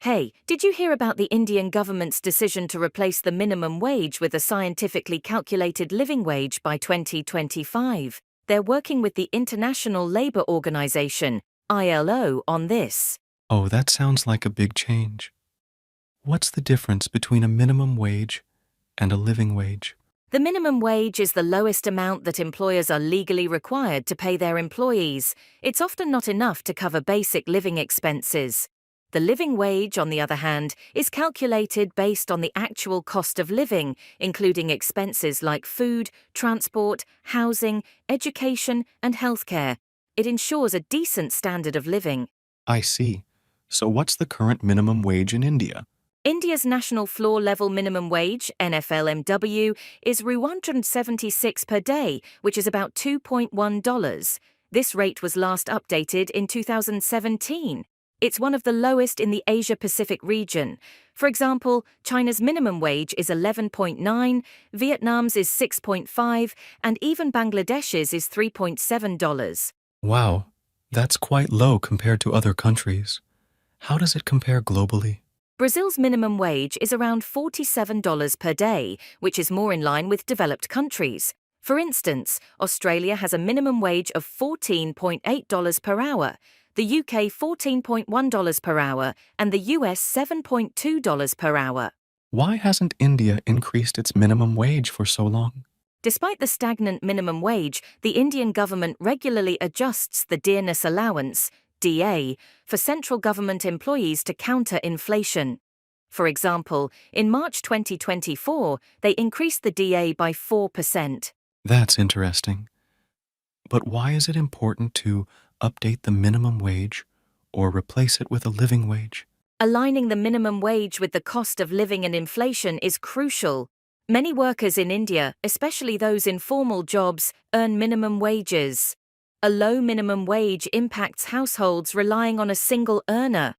Hey, did you hear about the Indian government's decision to replace the minimum wage with a scientifically calculated living wage by 2025? They're working with the International Labour Organization, ILO, on this. Oh, that sounds like a big change. What's the difference between a minimum wage and a living wage? The minimum wage is the lowest amount that employers are legally required to pay their employees. It's often not enough to cover basic living expenses. The living wage, on the other hand, is calculated based on the actual cost of living, including expenses like food, transport, housing, education, and healthcare. It ensures a decent standard of living. I see. So what's the current minimum wage in India? India's national floor level minimum wage, NFLMW, is Rs. per day, which is about $2.1. This rate was last updated in 2017. It's one of the lowest in the Asia-Pacific region. For example, China's minimum wage is 11.9, Vietnam's is 6.5, and even Bangladesh's is $3.7. Wow, that's quite low compared to other countries. How does it compare globally? Brazil's minimum wage is around $47 per day, which is more in line with developed countries. For instance, Australia has a minimum wage of $14.8 per hour, the UK $14.1 per hour, and the US $7.2 per hour. Why hasn't India increased its minimum wage for so long? Despite the stagnant minimum wage, the Indian government regularly adjusts the dearness allowance, DA, for central government employees to counter inflation. For example, in March 2024, they increased the DA by 4%. That's interesting. But why is it important to update the minimum wage or replace it with a living wage? Aligning the minimum wage with the cost of living and inflation is crucial. Many workers in India, especially those in formal jobs, earn minimum wages. A low minimum wage impacts households relying on a single earner.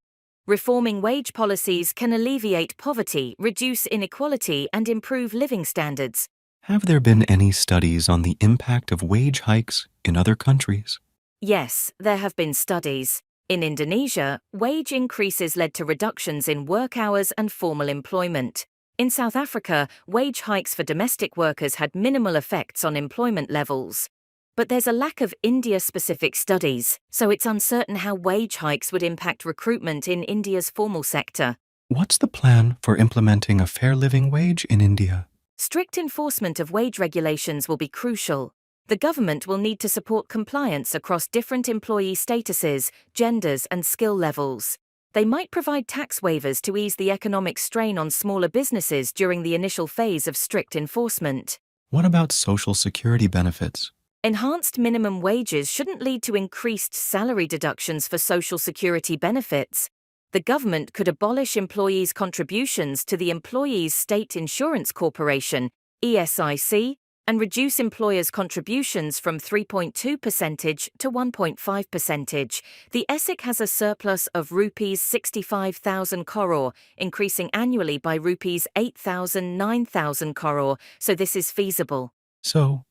Reforming wage policies can alleviate poverty, reduce inequality, and improve living standards. Have there been any studies on the impact of wage hikes in other countries? Yes, there have been studies. In Indonesia, wage increases led to reductions in work hours and formal employment. In South Africa, wage hikes for domestic workers had minimal effects on employment levels. But there's a lack of India-specific studies, so it's uncertain how wage hikes would impact recruitment in India's formal sector. What's the plan for implementing a fair living wage in India? Strict enforcement of wage regulations will be crucial. The government will need to support compliance across different employee statuses, genders, and skill levels. They might provide tax waivers to ease the economic strain on smaller businesses during the initial phase of strict enforcement. What about social security benefits? Enhanced minimum wages shouldn't lead to increased salary deductions for social security benefits. The government could abolish employees' contributions to the Employees' State Insurance Corporation, ESIC, and reduce employers' contributions from 3.2% to 1.5%. The ESIC has a surplus of Rs. 65,000 crore, increasing annually by Rs. 9,000 crore, so this is feasible. So,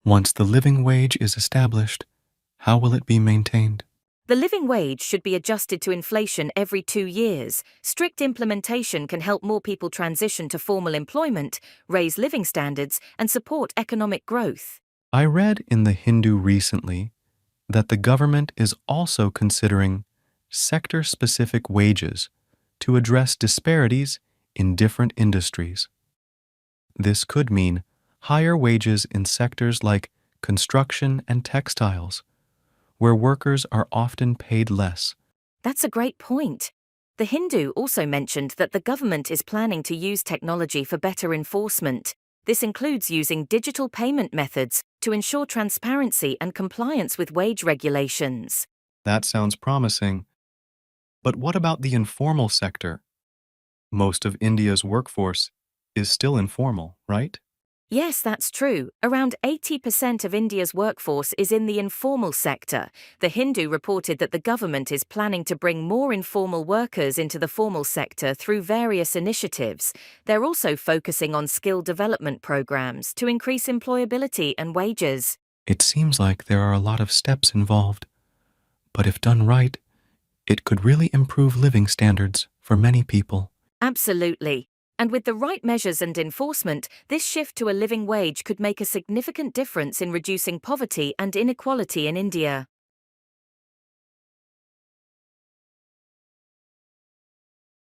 once the living wage is established, how will it be maintained? The living wage should be adjusted to inflation every 2 years. Strict implementation can help more people transition to formal employment, raise living standards, and support economic growth. I read in The Hindu recently that the government is also considering sector-specific wages to address disparities in different industries. This could mean higher wages in sectors like construction and textiles, where workers are often paid less. That's a great point. The Hindu also mentioned that the government is planning to use technology for better enforcement. This includes using digital payment methods to ensure transparency and compliance with wage regulations. That sounds promising. But what about the informal sector? Most of India's workforce is still informal, right? Yes, that's true. Around 80% of India's workforce is in the informal sector. The Hindu reported that the government is planning to bring more informal workers into the formal sector through various initiatives. They're also focusing on skill development programs to increase employability and wages. It seems like there are a lot of steps involved. But if done right, It could really improve living standards for many people. Absolutely. And with the right measures and enforcement, this shift to a living wage could make a significant difference in reducing poverty and inequality in India.